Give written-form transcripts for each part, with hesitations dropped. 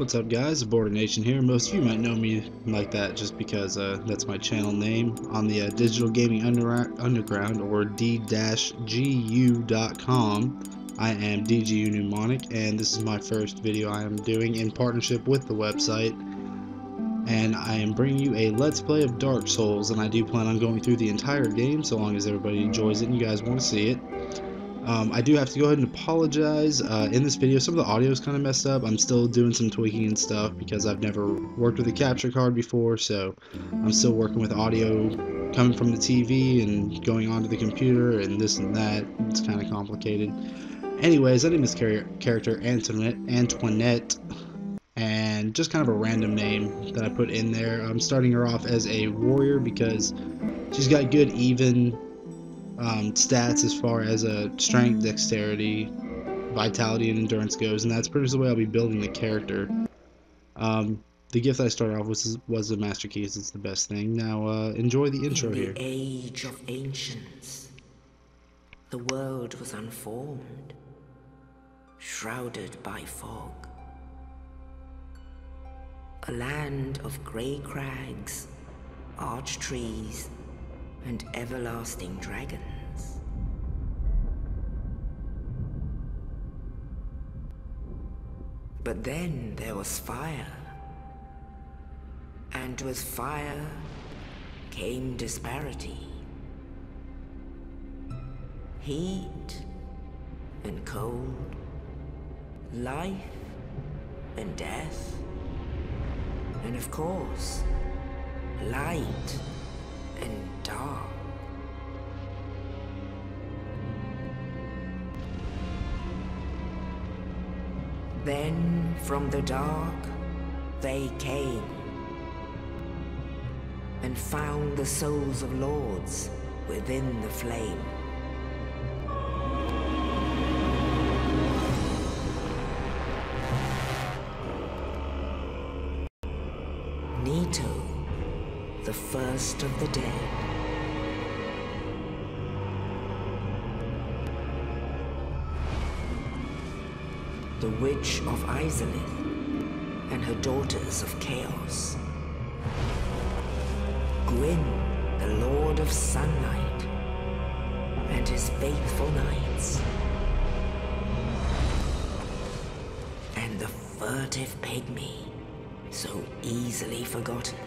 What's up guys, Border Nation here. Most of you might know me like that just because that's my channel name on the Digital Gaming Underground, or d-gu.com. I am DGU Mnemonic, and this is my first video I am doing in partnership with the website, and I am bringing you a Let's Play of Dark Souls, and I do plan on going through the entire game so long as everybody enjoys it and you guys want to see it. I do have to go ahead and apologize. In this video, some of the audio is kind of messed up. I'm still doing some tweaking and stuff because I've never worked with a capture card before, so I'm still working with audio coming from the TV and going onto the computer and this and that. It's kind of complicated. Anyways, I named this character Antoinette, and just kind of a random name that I put in there. I'm starting her off as a warrior because she's got good even stats as far as strength, dexterity, vitality, and endurance goes, and that's pretty much the way I'll be building the character. The gift that I started off with was the Master Keys. It's the best thing. Now, enjoy the intro here. In the age of ancients, the world was unformed, shrouded by fog. A land of grey crags, arch trees, and everlasting dragons. But then there was fire, and with fire came disparity. Heat and cold, life and death, and of course, light and dark. Then from the dark they came and found the souls of lords within the flame. Nito, the first of the dead. The Witch of Asylum and her daughters of Chaos. Gwyn, the Lord of Sunlight, and his faithful knights. And the furtive pygmy, so easily forgotten.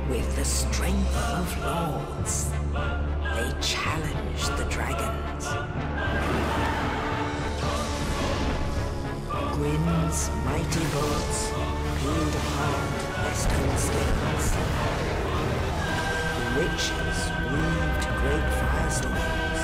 With the strength of lords, they challenged the dragons. Gwyn's mighty bolts peeled apart their stone scales. The witches weaved great firestorms.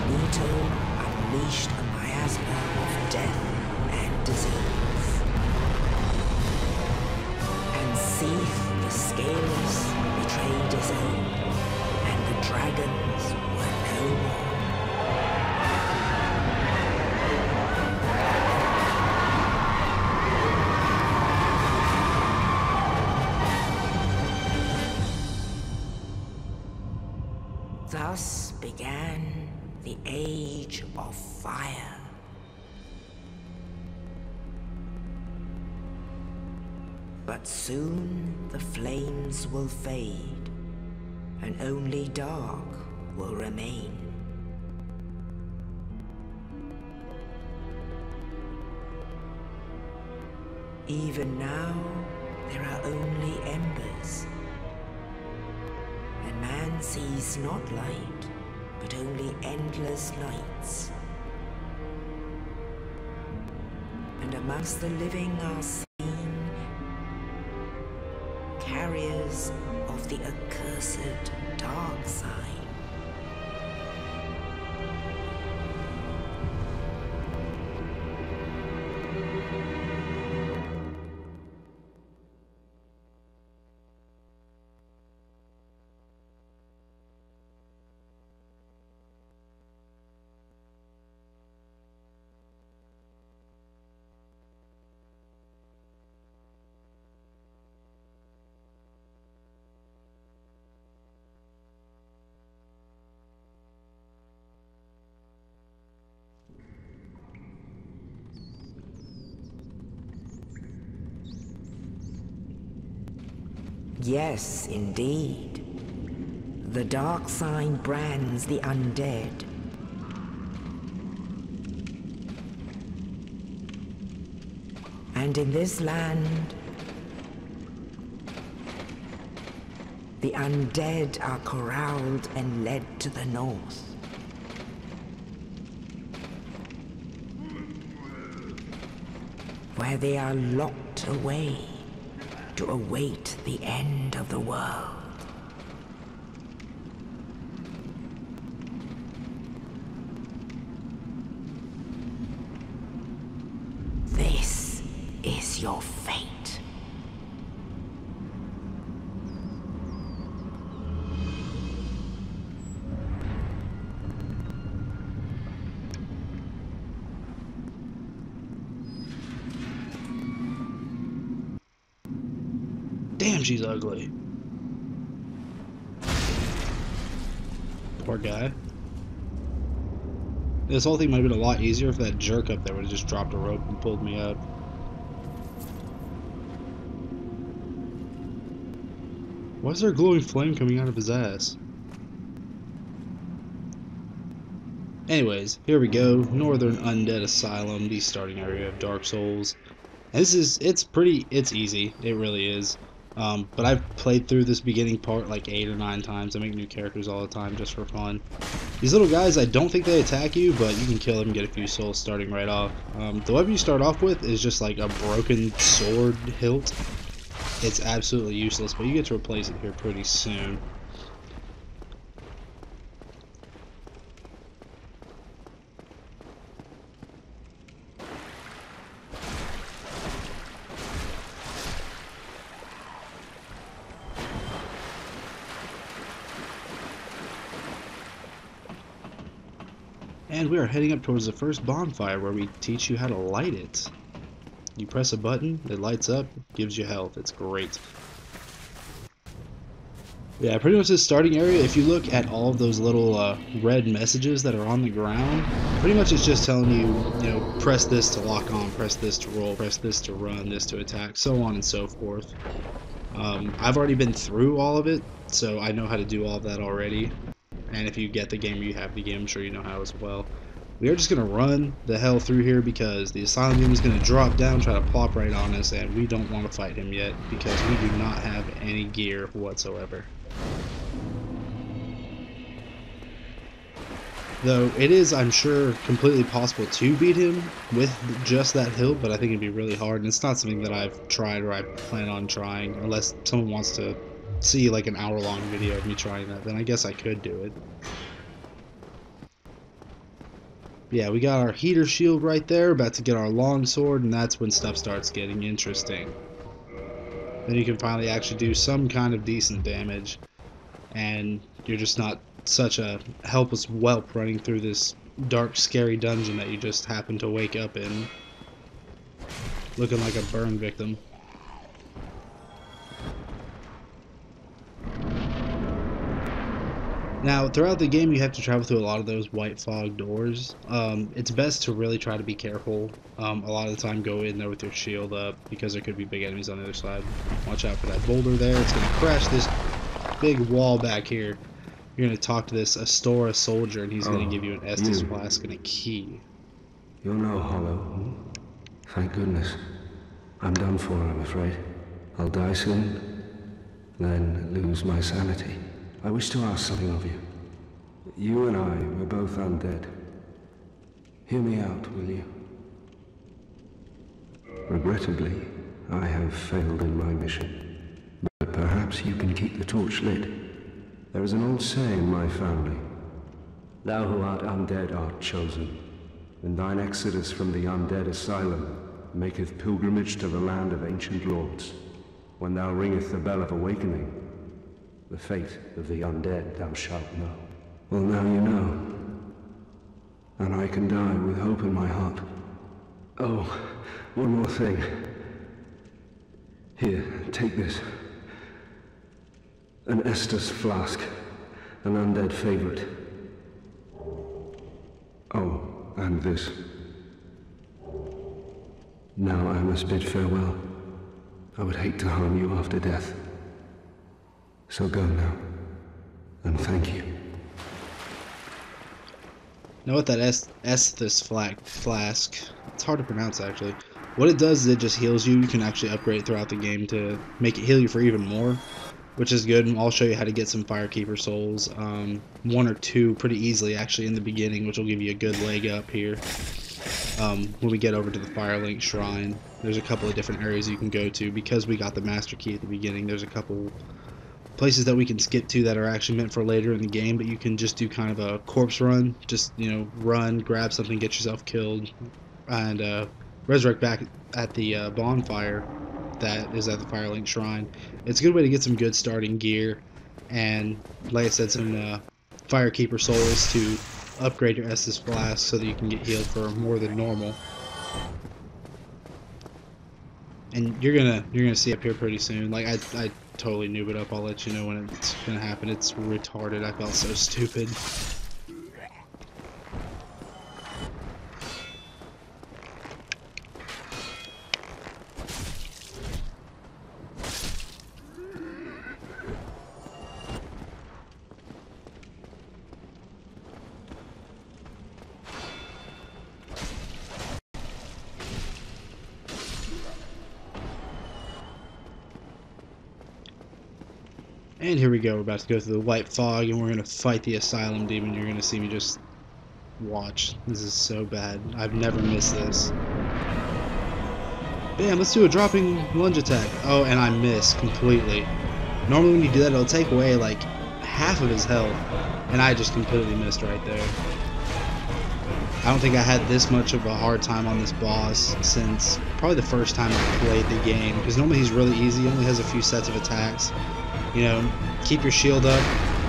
Nito unleashed a miasma of death and disease. Seath, the Scaleless, betrayed his own, and the dragons were no more. Thus began the Age of Fire. But soon the flames will fade, and only dark will remain. Even now, there are only embers, and man sees not light, but only endless nights. And amongst the living are carriers of the accursed dark side. Yes, indeed. The dark sign brands the undead. And in this land, the undead are corralled and led to the north. Where they are locked away to await the end of the world. This is your fate. Damn, she's ugly. Poor guy. This whole thing might have been a lot easier if that jerk up there would have just dropped a rope and pulled me up. Why is there a glowing flame coming out of his ass? Anyways, here we go. Northern Undead Asylum, the starting area of Dark Souls. And it's easy. It really is. But I've played through this beginning part like 8 or 9 times. I make new characters all the time just for fun. These little guys, I don't think they attack you, but you can kill them and get a few souls starting right off. The weapon you start off with is just like a broken sword hilt. It's absolutely useless, but you get to replace it here pretty soon. And we are heading up towards the first bonfire where we teach you how to light it. You press a button, it lights up, gives you health. It's great. Yeah, pretty much this starting area, if you look at all of those little red messages that are on the ground, pretty much it's just telling you, you know, press this to lock on, press this to roll, press this to run, this to attack, so on and so forth. I've already been through all of it, so I know how to do all of that already. And if you get the game, you have the game. I'm sure you know how as well. We are just going to run the hell through here because the Asylum game is going to drop down, try to plop right on us, and we don't want to fight him yet because we do not have any gear whatsoever. Though it is, I'm sure, completely possible to beat him with just that hilt, but I think it'd be really hard, and it's not something that I've tried or I plan on trying, unless someone wants to see like an hour-long video of me trying that, then I guess I could do it. Yeah, we got our heater shield right there, about to get our long sword, and that's when stuff starts getting interesting. Then you can finally actually do some kind of decent damage, and you're just not such a helpless whelp running through this dark, scary dungeon that you just happen to wake up in, looking like a burn victim. Now, throughout the game, you have to travel through a lot of those white fog doors. It's best to really try to be careful. A lot of the time, go in there with your shield up, because there could be big enemies on the other side. Watch out for that boulder there. It's going to crash this big wall back here. You're going to talk to this Astora soldier, and he's going to give you an Estus flask and a key. You're no hollow. Thank goodness. I'm done for, I'm afraid. I'll die soon, then lose my sanity. I wish to ask something of you. You and I were both undead. Hear me out, will you? Regrettably, I have failed in my mission. But perhaps you can keep the torch lit. There is an old saying in my family. Thou who art undead art chosen, and thine exodus from the undead asylum maketh pilgrimage to the land of ancient lords. When thou ringeth the bell of awakening, the fate of the undead thou shalt know. Well, now you know. And I can die with hope in my heart. Oh, one more thing. Here, take this. An Estus flask. An undead favorite. Oh, and this. Now I must bid farewell. I would hate to harm you after death. So go now. And thank you. Know what that Esthus flask, it's hard to pronounce actually. What it does is it just heals you. You can actually upgrade throughout the game to make it heal you for even more, which is good. And I'll show you how to get some Firekeeper souls, 1 or 2 pretty easily actually in the beginning, which will give you a good leg up here. When we get over to the Firelink shrine, there's a couple of different areas you can go to because we got the master key at the beginning. There's a couple places that we can skip to that are actually meant for later in the game, but you can just do kind of a corpse run, just, you know, run, grab something, get yourself killed, and resurrect back at the bonfire that is at the Firelink shrine. It's a good way to get some good starting gear, and like I said, some Firekeeper souls to upgrade your Estus flask so that you can get healed for more than normal. And you're gonna see up here pretty soon. Like I totally noob it up. I'll let you know when it's gonna happen. It's retarded. I felt so stupid. And here we go. We're about to go through the white fog, and we're going to fight the Asylum demon. You're going to see me just watch. This is so bad. I've never missed this. Bam, let's do a dropping lunge attack. Oh, and I miss completely. Normally when you do that, it'll take away like half of his health, and I just completely missed right there. I don't think I had this much of a hard time on this boss since probably the first time I played the game, because normally he's really easy. He only has a few sets of attacks. You know, keep your shield up.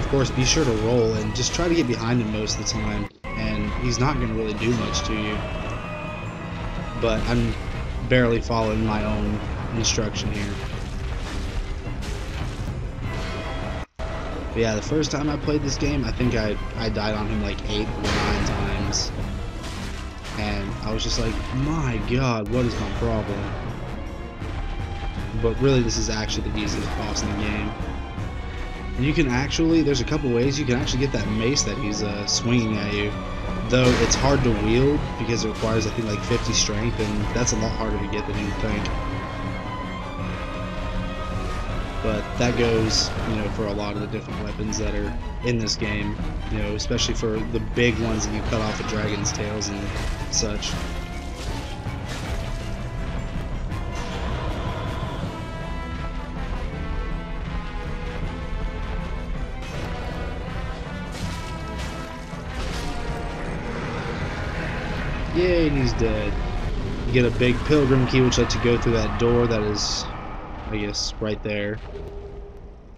Of course, be sure to roll and just try to get behind him most of the time. And he's not going to really do much to you. But I'm barely following my own instruction here. But yeah, the first time I played this game, I think I died on him like 8 or 9 times. And I was just like, my god, what is my problem? But really, this is actually the easiest boss in the game. And you can actually, there's a couple ways you can actually get that mace that he's swinging at you. Though it's hard to wield because it requires, I think, like 50 strength, and that's a lot harder to get than you'd think. But that goes, you know, for a lot of the different weapons that are in this game. You know, especially for the big ones that you cut off the dragon's tails and such. Yay, and he's dead. You get a big pilgrim key which lets you go through that door that is, I guess, right there.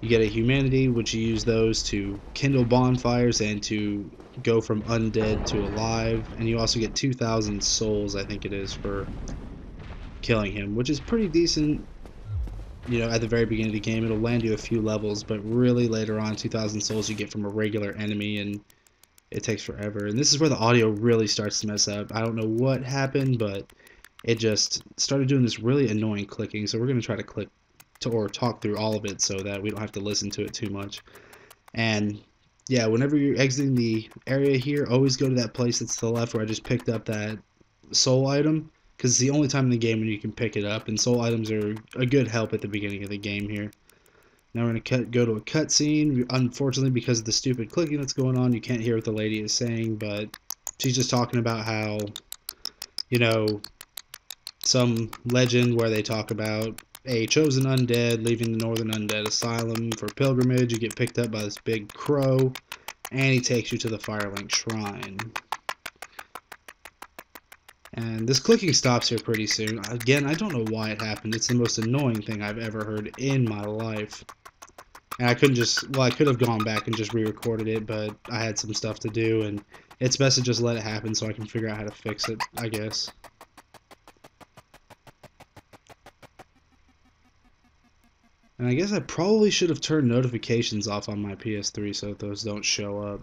You get a humanity, which you use those to kindle bonfires and to go from undead to alive. And you also get 2,000 souls, I think it is, for killing him, which is pretty decent. You know, at the very beginning of the game, it'll land you a few levels, but really later on, 2,000 souls you get from a regular enemy, and it takes forever. And this is where the audio really starts to mess up. I don't know what happened, but it just started doing this really annoying clicking. So we're going to try to click to, or talk through all of it so that we don't have to listen to it too much. And yeah, whenever you're exiting the area here, always go to that place that's to the left where I just picked up that soul item, because it's the only time in the game when you can pick it up, and soul items are a good help at the beginning of the game here. Now we're going to go to a cutscene. Unfortunately, because of the stupid clicking that's going on, you can't hear what the lady is saying, but she's just talking about how, you know, some legend where they talk about a chosen undead leaving the northern undead asylum for pilgrimage. You get picked up by this big crow, and he takes you to the Firelink shrine. And this clicking stops here pretty soon. Again, I don't know why it happened. It's the most annoying thing I've ever heard in my life. And I couldn't just, well, I could have gone back and just re-recorded it, but I had some stuff to do, and it's best to just let it happen so I can figure out how to fix it, I guess. And I guess I probably should have turned notifications off on my PS3 so that those don't show up.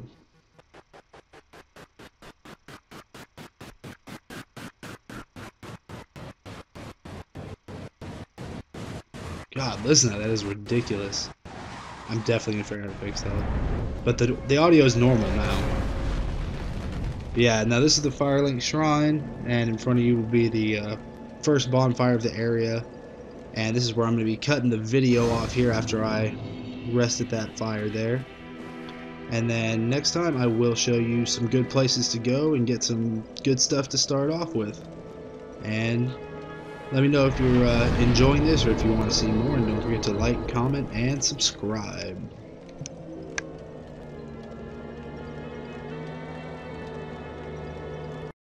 God, listen to that. That is ridiculous. I'm definitely gonna figure out how to fix that. But the audio is normal now. Yeah, now this is the Firelink Shrine, and in front of you will be the first bonfire of the area. And this is where I'm going to be cutting the video off here after I rest at that fire there. And then next time I will show you some good places to go and get some good stuff to start off with. And let me know if you're enjoying this or if you want to see more, and don't forget to like, comment, and subscribe.